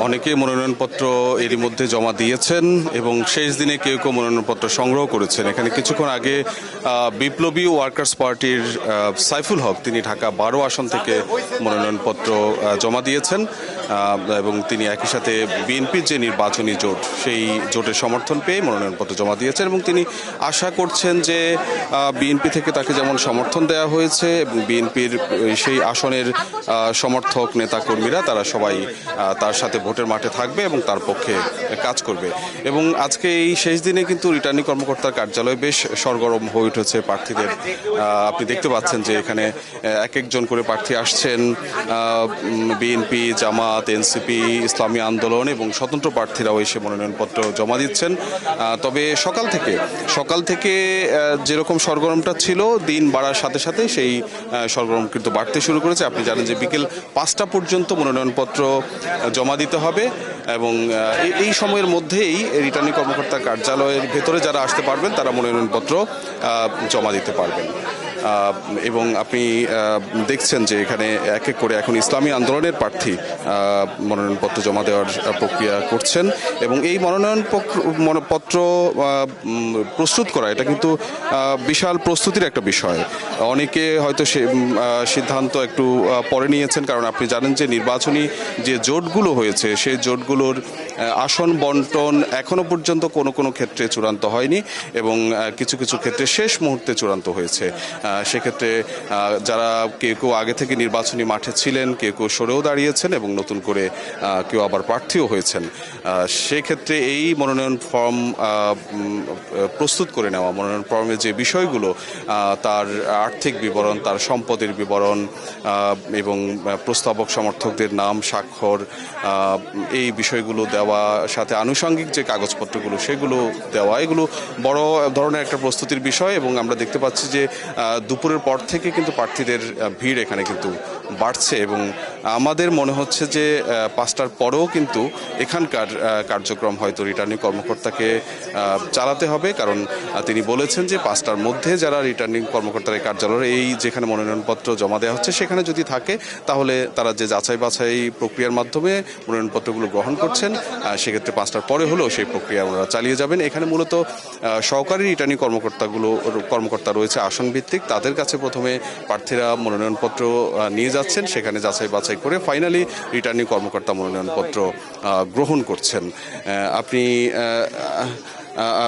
অনেকেই মনোনয়নপত্র এরই মধ্যে জমা দিয়েছেন এবং শেষ দিনে কেউ কেউ মনোনয়নপত্র সংগ্রহ করেছেন। এখানে কিছুক্ষণ আগে বিপ্লবী ওয়ার্কার্স পার্টির সাইফুল হক তিনি ঢাকা 12 আসন থেকে মনোনয়নপত্র জমা দিয়েছেন এবং তিনি একই সাথে বিএনপির যে নির্বাচনী জোট সেই জোটের সমর্থন পেয়ে মনোনয়নপত্র জমা দিয়েছেন এবং তিনি আশা করছেন যে বিএনপি থেকে তাকে যেমন সমর্থন দেওয়া হয়েছে এবং বিএনপির সেই আসনের সমর্থক নেতাকর্মীরা তারা সবাই তার সাথে ভোটের মাঠে থাকবে এবং তার পক্ষে কাজ করবে। এবং আজকে এই শেষ দিনে কিন্তু রিটার্নিং কর্মকর্তার কার্যালয় বেশ সরগরম হয়ে উঠেছে প্রার্থীদের। আপনি দেখতে পাচ্ছেন যে এখানে এক একজন করে প্রার্থী আসছেন, বিএনপি, জামাত, এনসিপি, ইসলামী আন্দোলন এবং স্বতন্ত্র প্রার্থীরাও এসে মনোনয়নপত্র জমা দিচ্ছেন। তবে সকাল থেকে যেরকম সরগরমটা ছিল দিন বাড়ার সাথে সাথে সেই সরগরম কিন্তু বাড়তে শুরু করেছে। আপনি জানেন যে বিকেল 5টা পর্যন্ত মনোনয়নপত্র জমা দিতে হবে এবং এই সময়ের মধ্যেই রিটার্নিং কর্মকর্তার কার্যালয়ের ভেতরে যারা আসতে পারবেন তারা মনোনয়নপত্র জমা দিতে পারবেন। এবং আপনি দেখছেন যে এখানে এক এক করে এখন ইসলামী আন্দোলনের প্রার্থী মনোনয়নপত্র জমা দেওয়ার প্রক্রিয়া করছেন এবং এই মনোনয়নপত্র প্রস্তুত করা এটা কিন্তু বিশাল প্রস্তুতির একটা বিষয়। অনেকে হয়তো সে সিদ্ধান্ত একটু পরে নিয়েছেন, কারণ আপনি জানেন যে নির্বাচনী যে জোটগুলো হয়েছে সেই জোটগুলোর আসন বন্টন এখনো পর্যন্ত কোনো ক্ষেত্রে চূড়ান্ত হয়নি এবং কিছু ক্ষেত্রে শেষ মুহূর্তে চূড়ান্ত হয়েছে। সেক্ষেত্রে যারা কেউ আগে থেকে নির্বাচনী মাঠে ছিলেন, কেউ সরেও দাঁড়িয়েছেন এবং নতুন করে কেউ আবার প্রার্থীও হয়েছেন। সেক্ষেত্রে এই মনোনয়ন ফর্ম প্রস্তুত করে নেওয়া, মনোনয়ন ফর্মের যে বিষয়গুলো তার আর্থিক বিবরণ, তার সম্পদের বিবরণ এবং প্রস্তাবক সমর্থকদের নাম, স্বাক্ষর, এই বিষয়গুলো দেওয়া, সাথে আনুষঙ্গিক যে কাগজপত্রগুলো সেগুলো দেওয়া, এগুলো বড় ধরনের একটা প্রস্তুতির বিষয়। এবং আমরা দেখতে পাচ্ছি যে দুপুরের পর থেকে কিন্তু প্রার্থীদের ভিড় এখানে কিন্তু বাড়ছে এবং আমাদের মনে হচ্ছে যে 5টার পরেও কিন্তু এখানকার কার্যক্রম হয়তো রিটার্নিং কর্মকর্তাকে চালাতে হবে, কারণ তিনি বলেছেন যে 5টার মধ্যে যারা রিটার্নিং কর্মকর্তার কার্যালয়ের এই যেখানে মনোনয়নপত্র জমা দেওয়া হচ্ছে সেখানে যদি থাকে তাহলে তারা যে যাচাই বাছাই প্রক্রিয়ার মাধ্যমে মনোনয়নপত্রগুলো গ্রহণ করছেন সেক্ষেত্রে 5টার পরে হলেও সেই প্রক্রিয়া ওনারা চালিয়ে যাবেন। এখানে মূলত সহকারী রিটার্নিং কর্মকর্তা রয়েছে আসন ভিত্তিক, তাদের কাছে প্রথমে প্রার্থীরা মনোনয়নপত্র নিয়ে যাচ্ছেন, সেখানে যাচাই বাছাই করে ফাইনালি রিটার্নিং কর্মকর্তা মনোনয়নপত্র গ্রহণ করছেন।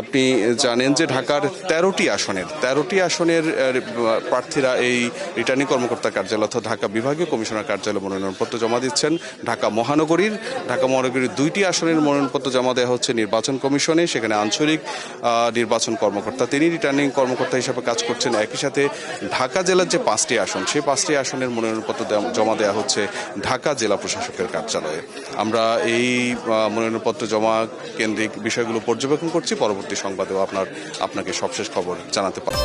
আপনি জানেন যে ঢাকার 13টি আসনের প্রার্থীরা এই রিটার্নিং কর্মকর্তার কার্যালয় অর্থাৎ ঢাকা বিভাগীয় কমিশনার কার্যালয়ে মনোনয়নপত্র জমা দিচ্ছেন। ঢাকা মহানগরীর 2টি আসনের মনোনয়নপত্র জমা দেওয়া হচ্ছে নির্বাচন কমিশনে, সেখানে আঞ্চলিক নির্বাচন কর্মকর্তা তিনি রিটার্নিং কর্মকর্তা হিসেবে কাজ করছেন। একই সাথে ঢাকা জেলার যে 5টি আসন সেই 5টি আসনের মনোনয়নপত্র জমা দেওয়া হচ্ছে ঢাকা জেলা প্রশাসকের কার্যালয়ে। আমরা এই মনোনয়নপত্র জমা কেন্দ্রিক বিষয়গুলো পর্যবেক্ষণ করছি, পরবর্তী সংবাদেও আপনাকে সবশেষ খবর জানাতে পারব।